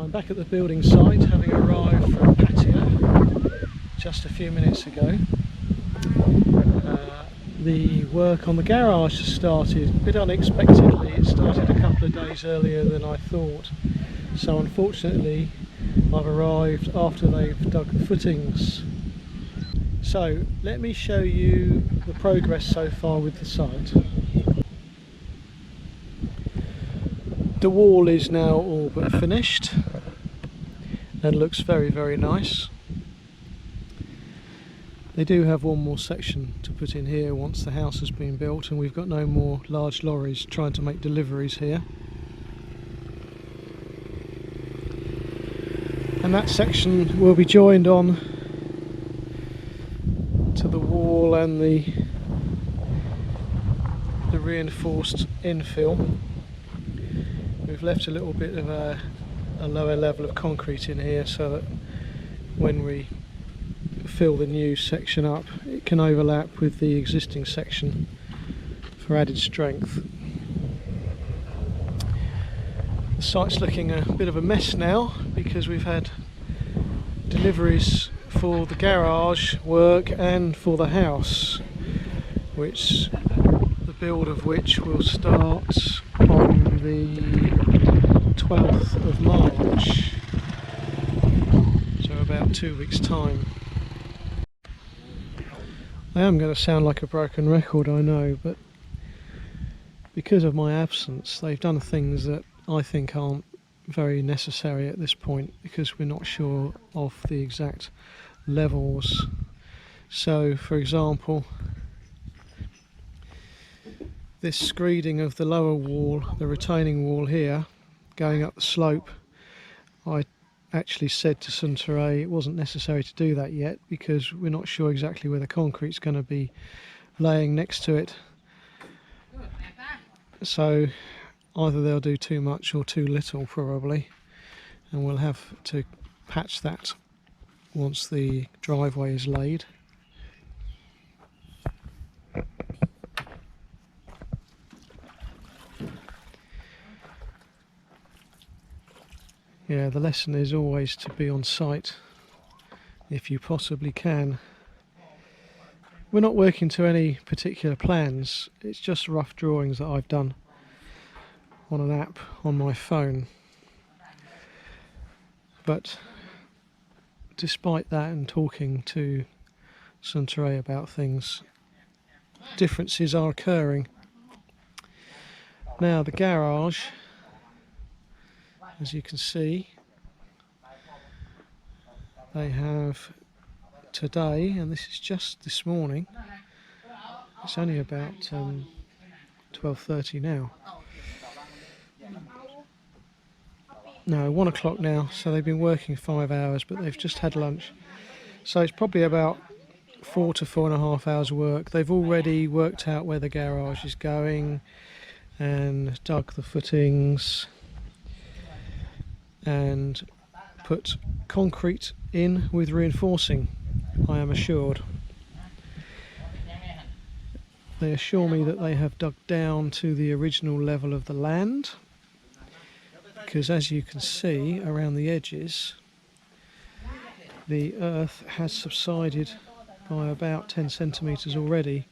I'm back at the building site, having arrived from Pattaya just a few minutes ago. The work on the garage has started a bit unexpectedly. It started a couple of days earlier than I thought, so unfortunately I've arrived after they've dug the footings. So let me show you the progress so far with the site. The wall is now all but finished and looks very nice. They do have one more section to put in here once the house has been built, and we've got no more large lorries trying to make deliveries here. And that section will be joined on to the wall and the reinforced infill. We've left a little bit of a lower level of concrete in here so that when we fill the new section up it can overlap with the existing section for added strength. The site's looking a bit of a mess now because we've had deliveries for the garage work and for the house, which the build of which will start on the 12th of March, so about 2 weeks time. I am going to sound like a broken record, I know, but because of my absence they've done things that I think aren't very necessary at this point because we're not sure of the exact levels. So for example, this screeding of the lower wall, the retaining wall here, going up the slope, I actually said to Suntory it wasn't necessary to do that yet because we're not sure exactly where the concrete's going to be laying next to it. So either they'll do too much or too little probably, and we'll have to patch that once the driveway is laid. Yeah, the lesson is always to be on site if you possibly can. We're not working to any particular plans, it's just rough drawings that I've done on an app on my phone. But despite that and talking to Suntory about things, differences are occurring. Now the garage, as you can see, they have today, and this is just this morning, it's only about 12:30 now. No, 1 o'clock now, so they've been working 5 hours, but they've just had lunch. So it's probably about 4 to 4.5 hours work. They've already worked out where the garage is going and dug the footings and put concrete in with reinforcing, I am assured. They assure me that they have dug down to the original level of the land, because as you can see around the edges the earth has subsided by about 10 centimetres already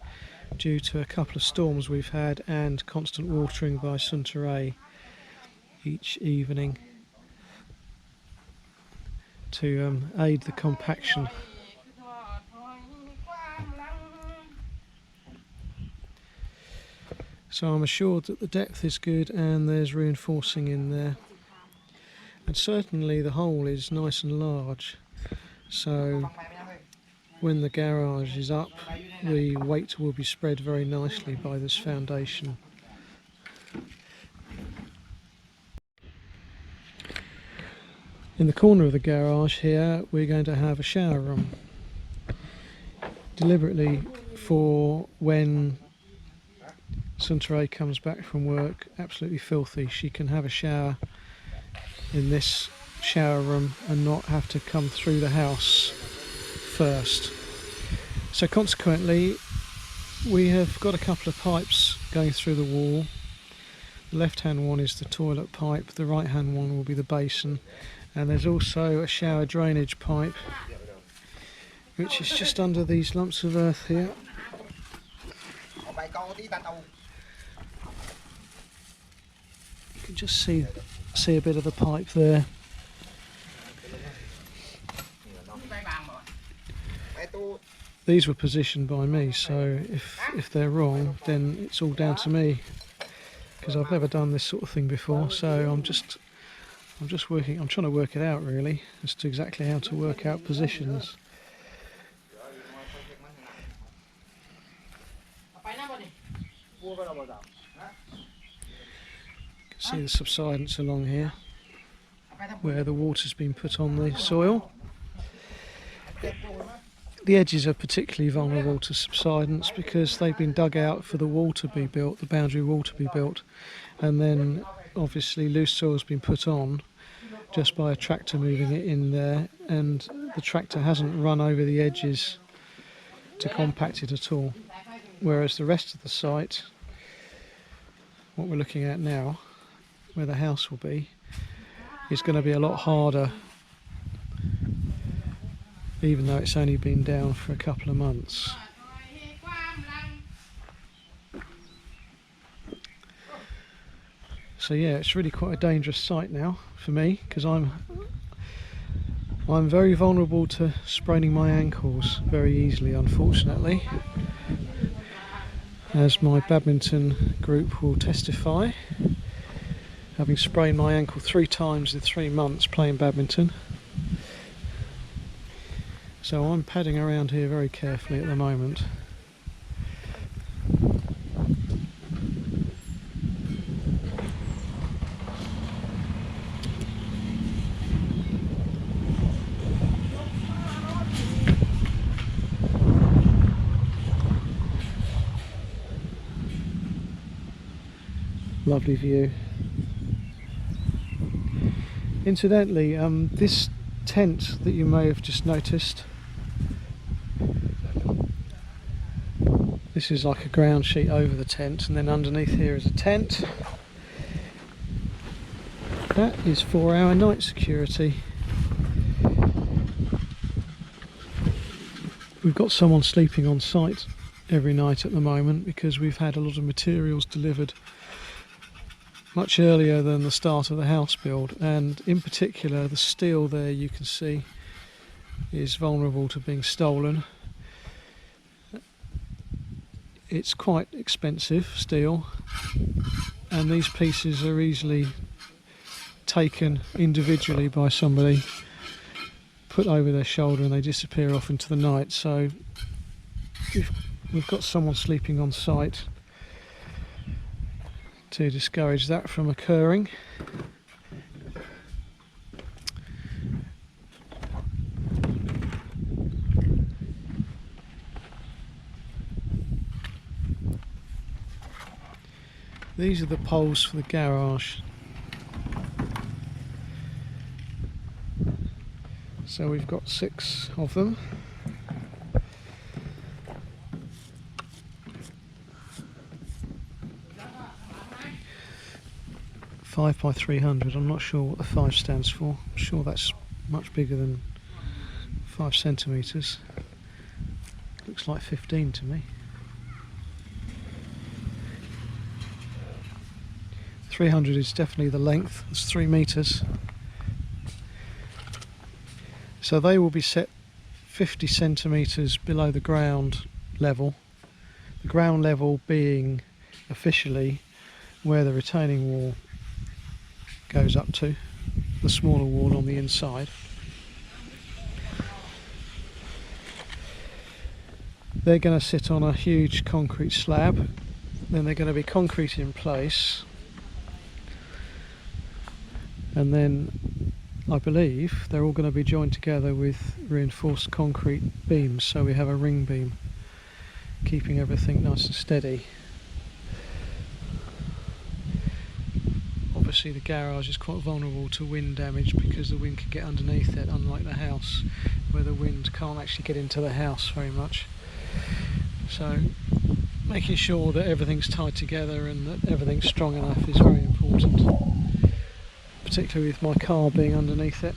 due to a couple of storms we've had and constant watering by Suntory each evening to aid the compaction. So I'm assured that the depth is good and there's reinforcing in there, and certainly the hole is nice and large, so when the garage is up the weight will be spread very nicely by this foundation. In the corner of the garage here we're going to have a shower room, deliberately for when Suntory comes back from work absolutely filthy, she can have a shower in this shower room and not have to come through the house first. So consequently we have got a couple of pipes going through the wall. The left hand one is the toilet pipe, the right hand one will be the basin, And there's also a shower drainage pipe, which is just under these lumps of earth here. You can just see a bit of the pipe there. These were positioned by me, so if they're wrong, then it's all down to me, because I've never done this sort of thing before. So I'm just working. I'm trying to work it out really, as to exactly how to work out positions. You can see the subsidence along here, where the water's been put on the soil. The edges are particularly vulnerable to subsidence because they've been dug out for the wall to be built, the boundary wall to be built, and then obviously loose soil's been put on just by a tractor moving it in there, and the tractor hasn't run over the edges to compact it at all. Whereas the rest of the site, what we're looking at now, where the house will be, is going to be a lot harder, even though it's only been down for a couple of months. So yeah, it's really quite a dangerous site now for me, because I'm very vulnerable to spraining my ankles very easily, unfortunately, as my badminton group will testify, having sprained my ankle 3 times in 3 months playing badminton. So I'm padding around here very carefully at the moment. Lovely view. Incidentally, this tent that you may have just noticed, this is like a ground sheet over the tent, and then underneath here is a tent. That is for our night security. We've got someone sleeping on site every night at the moment because we've had a lot of materials delivered much earlier than the start of the house build, and in particular the steel there you can see is vulnerable to being stolen. It's quite expensive steel, and these pieces are easily taken individually by somebody, put over their shoulder, and they disappear off into the night. So we've got someone sleeping on site to discourage that from occurring. These are the poles for the garage. So we've got 6 of them. Five by 300. I'm not sure what the 5 stands for. I'm sure that's much bigger than 5 centimetres. Looks like 15 to me. 300 is definitely the length. It's 3 metres. So they will be set 50 centimetres below the ground level. The ground level being officially where the retaining wall goes up to, the smaller wall on the inside. They're going to sit on a huge concrete slab, then they're going to be concrete in place, and then I believe they're all going to be joined together with reinforced concrete beams, so we have a ring beam keeping everything nice and steady. Obviously the garage is quite vulnerable to wind damage because the wind can get underneath it, unlike the house where the wind can't actually get into the house very much. So making sure that everything's tied together and that everything's strong enough is very important. particularly with my car being underneath it.